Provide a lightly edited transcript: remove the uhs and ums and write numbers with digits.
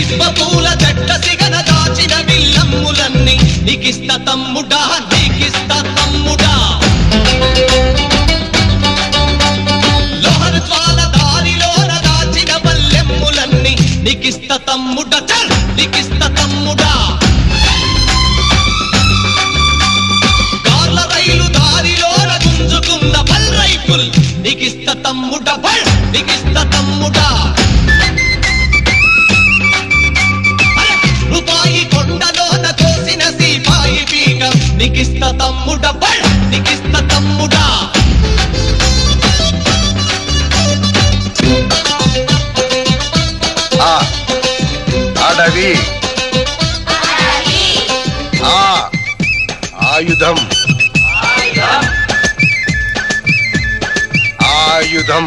సిబ్బ పూల జట్ట సిగన దాచిన విల్లమ్ములన్నీ నీకిస్త తమ్ముడా నీకిస్త తమ్ముడా లోహర్ జ్వాల దారిలోన దాచిన బల్లెమ్ములన్నీ నీకిస్త తమ్ముడా చల్ నీకిస్త తమ్ముడా గార్ల రైలు దారిలోన గుంజుకున్న బల్ రైఫుల్ నీకిస్త తమ్ముడా బల్ నీకిస్త తమ్ముడా రూపాయి కొండలోన కోసిన సీపాయి పీక నీకిస్త తమ్ముడా బల్ నీకిస్త తమ్ముడా అడవి ఆయుధం ఆయుధం